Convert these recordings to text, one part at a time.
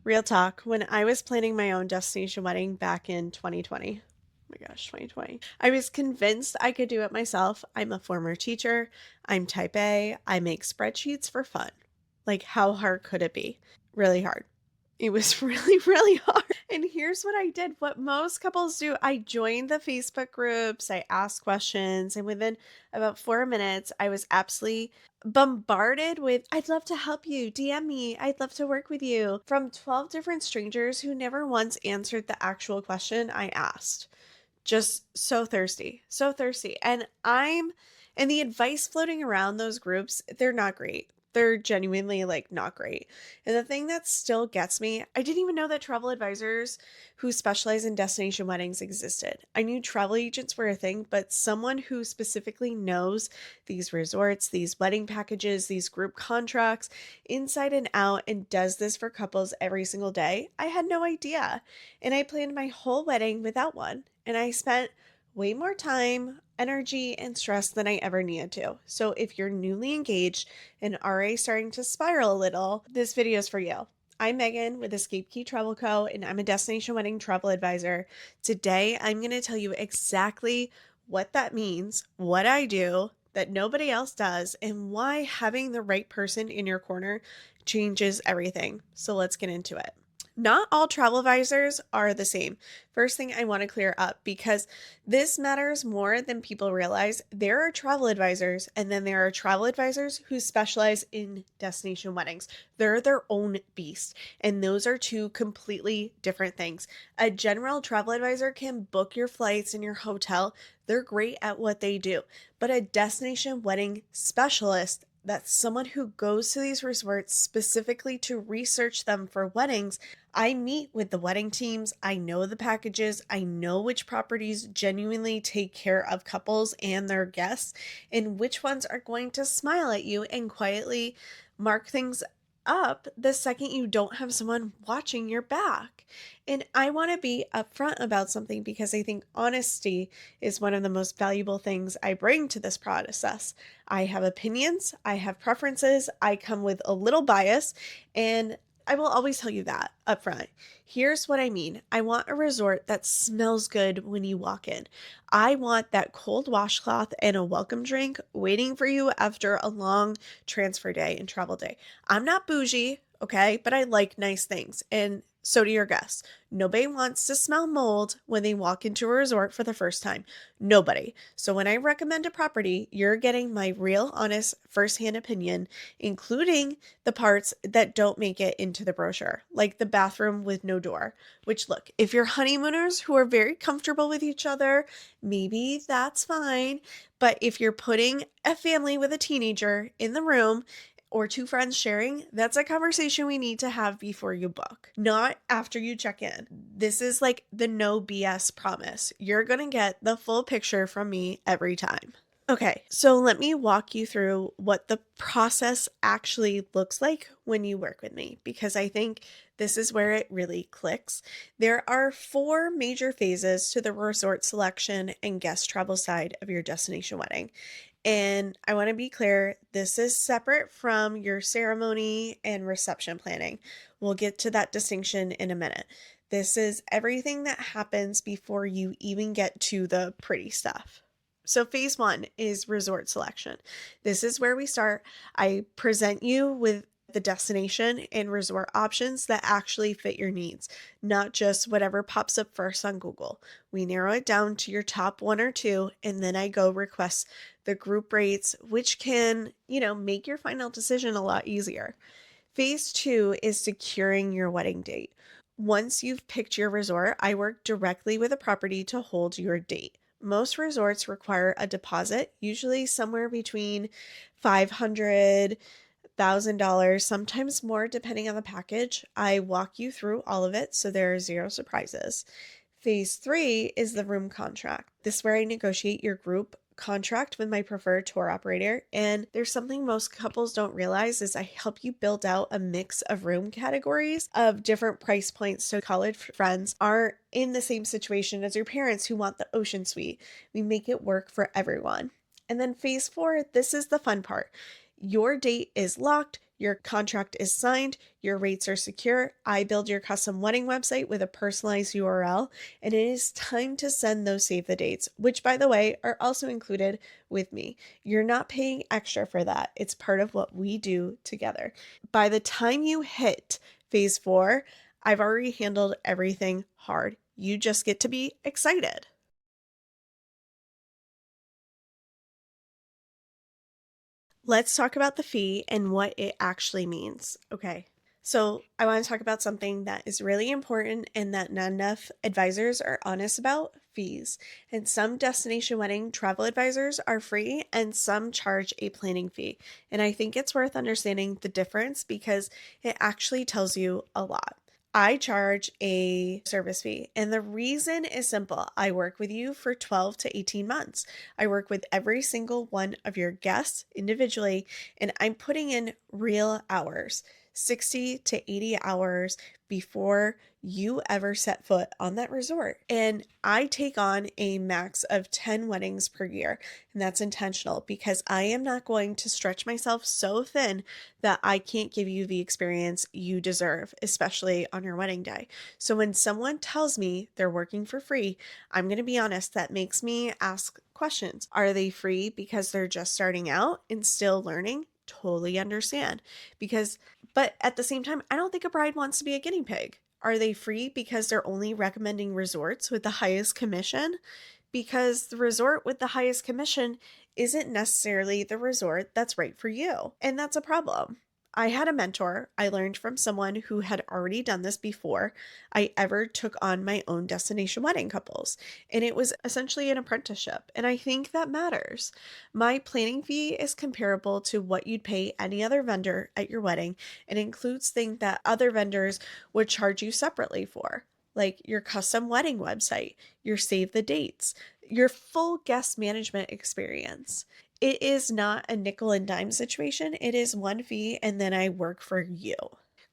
Real talk, when I was planning my own destination wedding back in 2020, oh my gosh, 2020, I was convinced I could do it myself. I'm a former teacher. I'm type A. I make spreadsheets for fun. Like, how hard could it be? Really hard. It was really, really hard. And here's what I did. What most couples do, I joined the Facebook groups, I asked questions, and within about 4 minutes, I was absolutely bombarded with, I'd love to help you. DM me. I'd love to work with you. From 12 different strangers who never once answered the actual question I asked. Just so thirsty, so thirsty. And the advice floating around those groups, they're not great. They're genuinely like not great. And the thing that still gets me, I didn't even know that travel advisors who specialize in destination weddings existed. I knew travel agents were a thing, but someone who specifically knows these resorts, these wedding packages, these group contracts inside and out and does this for couples every single day, I had no idea. And I planned my whole wedding without one. And I spent way more time, energy, and stress than I ever needed to. So if you're newly engaged and already starting to spiral a little, this video is for you. I'm Megan with Escape Key Travel Co., and I'm a destination wedding travel advisor. Today, I'm going to tell you exactly what that means, what I do that nobody else does, and why having the right person in your corner changes everything. So let's get into it. Not all travel advisors are the same. First thing I want to clear up, because this matters more than people realize. There are travel advisors, and then there are travel advisors who specialize in destination weddings. They're their own beast, and those are two completely different things. A general travel advisor can book your flights and your hotel. They're great at what they do. But a destination wedding specialist, that's someone who goes to these resorts specifically to research them for weddings. I meet with the wedding teams. I know the packages. I know which properties genuinely take care of couples and their guests, and which ones are going to smile at you and quietly mark things up the second you don't have someone watching your back. And I want to be upfront about something because I think honesty is one of the most valuable things I bring to this process. I have opinions, I have preferences, I come with a little bias, and I will always tell you that up front. Here's what I mean. I want a resort that smells good when you walk in. I want that cold washcloth and a welcome drink waiting for you after a long transfer day and travel day. I'm not bougie, okay, but I like nice things, and so do your guests. Nobody wants to smell mold when they walk into a resort for the first time. Nobody. So when I recommend a property, you're getting my real, honest, firsthand opinion, including the parts that don't make it into the brochure, like the bathroom with no door. Which, look, if you're honeymooners who are very comfortable with each other, maybe that's fine. But if you're putting a family with a teenager in the room, or two friends sharing, that's a conversation we need to have before you book, not after you check in. This is like the no BS promise. You're going to get the full picture from me every time. Okay, so let me walk you through what the process actually looks like when you work with me, because I think this is where it really clicks. There are 4 major phases to the resort selection and guest travel side of your destination wedding. And I want to be clear, this is separate from your ceremony and reception planning. We'll get to that distinction in a minute. This is everything that happens before you even get to the pretty stuff. So phase 1 is resort selection. This is where we start. I present you with the destination and resort options that actually fit your needs, not just whatever pops up first on Google. We narrow it down to your top 1 or 2, and then I go request the group rates, which can, make your final decision a lot easier. Phase 2 is securing your wedding date. Once you've picked your resort, I work directly with a property to hold your date. Most resorts require a deposit, usually somewhere between $500, sometimes more depending on the package. I walk you through all of it so there are 0 surprises. Phase 3 is the room contract. This is where I negotiate your group contract with my preferred tour operator. And there's something most couples don't realize is I help you build out a mix of room categories of different price points so college friends aren't in the same situation as your parents who want the ocean suite. We make it work for everyone. And then phase 4, this is the fun part. Your date is locked. Your contract is signed, your rates are secure. I build your custom wedding website with a personalized URL, and it is time to send those save the dates, which, by the way, are also included with me. You're not paying extra for that. It's part of what we do together. By the time you hit phase 4, I've already handled everything hard. You just get to be excited. Let's talk about the fee and what it actually means. Okay. So, I want to talk about something that is really important and that not enough advisors are honest about: fees. And some destination wedding travel advisors are free and some charge a planning fee. And I think it's worth understanding the difference because it actually tells you a lot. I charge a service fee, and the reason is simple. I work with you for 12 to 18 months. I work with every single one of your guests individually, and I'm putting in real hours, 60 to 80 hours before you ever set foot on that resort. And I take on a max of 10 weddings per year, and that's intentional because I am not going to stretch myself so thin that I can't give you the experience you deserve, especially on your wedding day. So when someone tells me they're working for free, I'm going to be honest, that makes me ask questions. Are they free because they're just starting out and still learning? Totally understand. But at the same time, I don't think a bride wants to be a guinea pig. Are they free because they're only recommending resorts with the highest commission? Because the resort with the highest commission isn't necessarily the resort that's right for you. And that's a problem. I had a mentor. I learned from someone who had already done this before I ever took on my own destination wedding couples. And it was essentially an apprenticeship. And I think that matters. My planning fee is comparable to what you'd pay any other vendor at your wedding and includes things that other vendors would charge you separately for, like your custom wedding website, your save the dates, your full guest management experience. It is not a nickel and dime situation. It is one fee and then I work for you.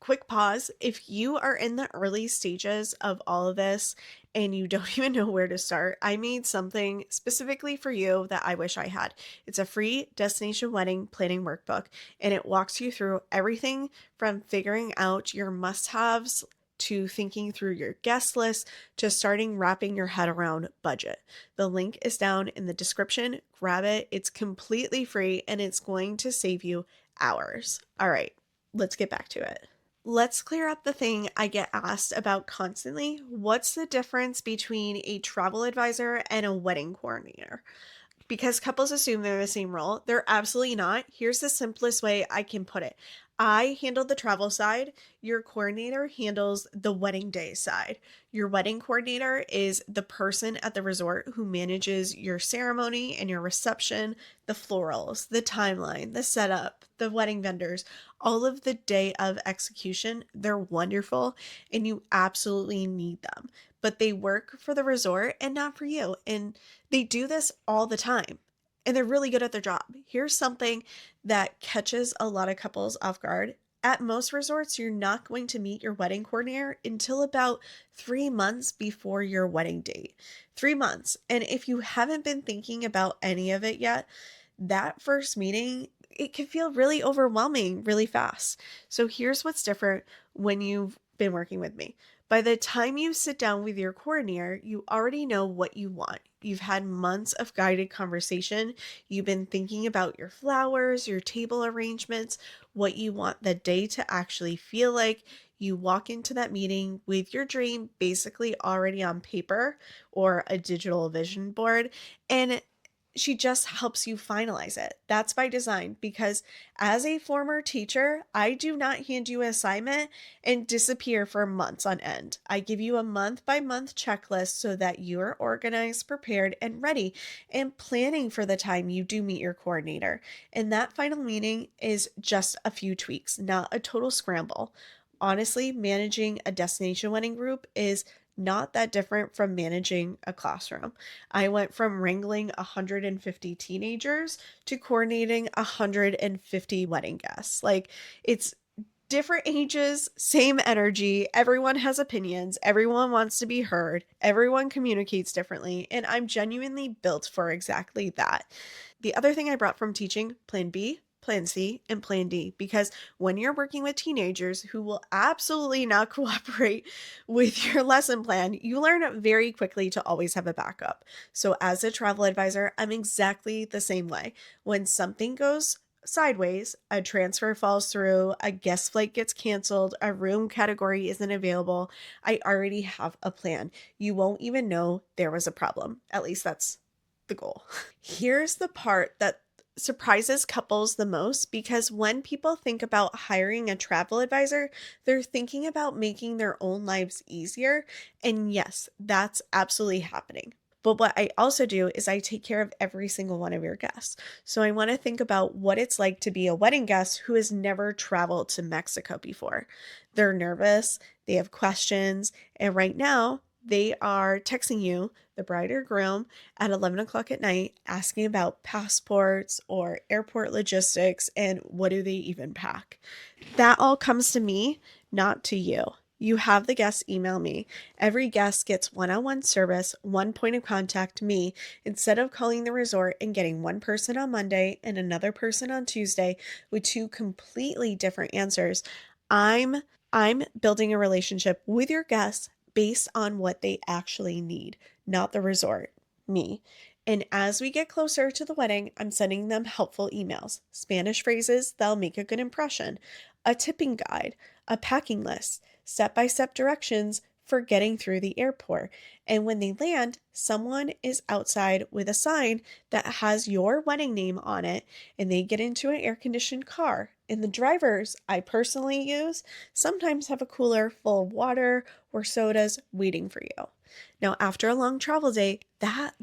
Quick pause. If you are in the early stages of all of this and you don't even know where to start, I made something specifically for you that I wish I had. It's a free destination wedding planning workbook, and it walks you through everything from figuring out your must haves to thinking through your guest list to starting wrapping your head around budget. The link is down in the description. Grab it. It's completely free and it's going to save you hours. All right, let's get back to it. Let's clear up the thing I get asked about constantly. What's the difference between a travel advisor and a wedding coordinator? Because couples assume they're the same role. They're absolutely not. Here's the simplest way I can put it: I handle the travel side, your coordinator handles the wedding day side. Your wedding coordinator is the person at the resort who manages your ceremony and your reception, the florals, the timeline, the setup, the wedding vendors, all of the day of execution. They're wonderful and you absolutely need them, but they work for the resort and not for you. And they do this all the time and they're really good at their job. Here's something that catches a lot of couples off guard. At most resorts, you're not going to meet your wedding coordinator until about 3 months before your wedding date. 3 months. And if you haven't been thinking about any of it yet, that first meeting, it can feel really overwhelming really fast. So here's what's different when you've been working with me. By the time you sit down with your coordinator, you already know what you want. You've had months of guided conversation. You've been thinking about your flowers, your table arrangements, what you want the day to actually feel like. You walk into that meeting with your dream basically already on paper or a digital vision board, and she just helps you finalize it. That's by design because as a former teacher, I do not hand you an assignment and disappear for months on end. I give you a month by month checklist so that you're organized, prepared, and ready and planning for the time you do meet your coordinator. And that final meeting is just a few tweaks, not a total scramble. Honestly, managing a destination wedding group is not that different from managing a classroom. I went from wrangling 150 teenagers to coordinating 150 wedding guests. Like, it's different ages, same energy. Everyone has opinions. Everyone wants to be heard. Everyone communicates differently. And I'm genuinely built for exactly that. The other thing I brought from teaching, Plan B, plan C, and plan D. Because when you're working with teenagers who will absolutely not cooperate with your lesson plan, you learn very quickly to always have a backup. So, as a travel advisor, I'm exactly the same way. When something goes sideways, a transfer falls through, a guest flight gets canceled, a room category isn't available, I already have a plan. You won't even know there was a problem. At least that's the goal. Here's the part that surprises couples the most, because when people think about hiring a travel advisor, they're thinking about making their own lives easier. And yes, that's absolutely happening. But what I also do is I take care of every single one of your guests. So I want to think about what it's like to be a wedding guest who has never traveled to Mexico before. They're nervous, they have questions, and right now they are texting you, the bride or groom, at 11 o'clock at night asking about passports or airport logistics and what do they even pack. That all comes to me, not to you. You have the guests email me. Every guest gets one-on-one service, one point of contact, me, instead of calling the resort and getting one person on Monday and another person on Tuesday with two completely different answers. I'm I'm building a relationship with your guests based on what they actually need, not the resort, me. And as we get closer to the wedding, I'm sending them helpful emails, Spanish phrases that'll make a good impression, a tipping guide, a packing list, step-by-step directions for getting through the airport. And when they land, someone is outside with a sign that has your wedding name on it, and they get into an air-conditioned car. And the drivers I personally use sometimes have a cooler full of water or sodas waiting for you. Now, after a long travel day,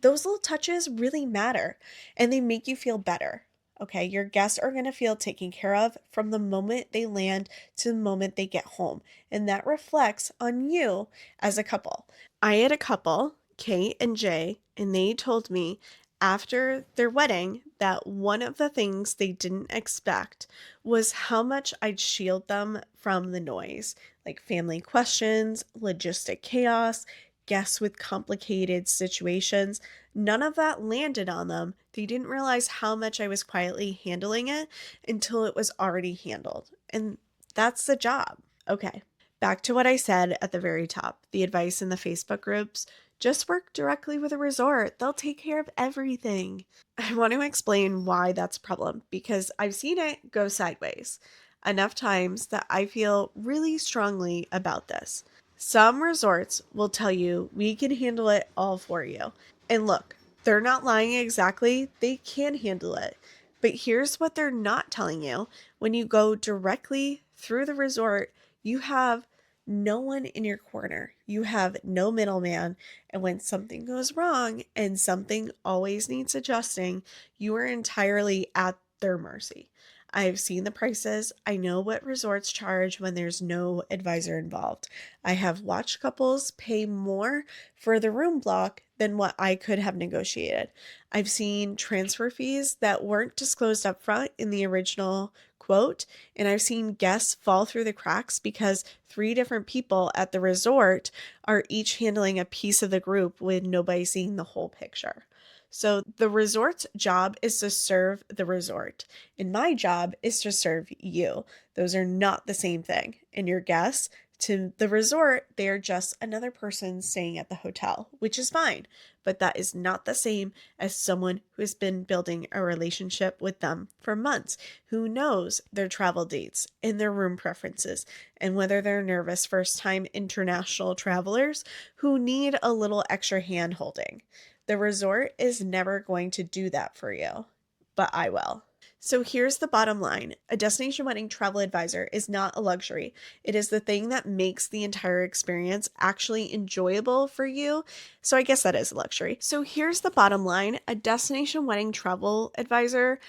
those little touches really matter, and they make you feel better. Okay, your guests are going to feel taken care of from the moment they land to the moment they get home, and that reflects on you as a couple. I had a couple, Kate and Jay, and they told me after their wedding that one of the things they didn't expect was how much I'd shield them from the noise, like family questions, logistic chaos, guests with complicated situations. None of that landed on them. They didn't realize how much I was quietly handling it until it was already handled. And that's the job. Okay, back to what I said at the very top, the advice in the Facebook groups. Just work directly with a resort. They'll take care of everything. I want to explain why that's a problem, because I've seen it go sideways enough times that I feel really strongly about this. Some resorts will tell you, we can handle it all for you. And look, they're not lying exactly. They can handle it. But here's what they're not telling you. When you go directly through the resort, you have no one in your corner. You have no middleman. And when something goes wrong and something always needs adjusting, you are entirely at their mercy. I've seen the prices. I know what resorts charge when there's no advisor involved. I have watched couples pay more for the room block than what I could have negotiated. I've seen transfer fees that weren't disclosed up front in the original quote, and I've seen guests fall through the cracks because three different people at the resort are each handling a piece of the group with nobody seeing the whole picture. So the resort's job is to serve the resort, and my job is to serve you. Those are not the same thing. And your guests, to the resort, they are just another person staying at the hotel, which is fine. But that is not the same as someone who has been building a relationship with them for months, who knows their travel dates and their room preferences, and whether they're nervous first-time international travelers who need a little extra hand holding. The resort is never going to do that for you, but I will. So here's the bottom line. A destination wedding travel advisor is not a luxury. It is the thing that makes the entire experience actually enjoyable for you. So I guess that is a luxury. So here's the bottom line. A destination wedding travel advisor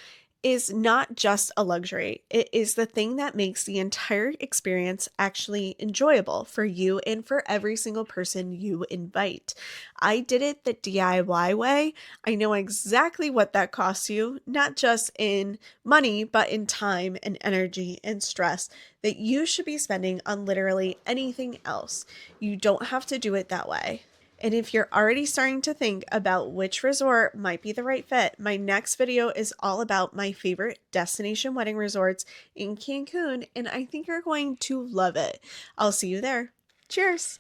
is not just a luxury. It is the thing that makes the entire experience actually enjoyable for you and for every single person you invite. I did it the DIY way. I know exactly what that costs you, not just in money, but in time and energy and stress that you should be spending on literally anything else. You don't have to do it that way. And if you're already starting to think about which resort might be the right fit, my next video is all about my favorite destination wedding resorts in Cancun, and I think you're going to love it. I'll see you there. Cheers!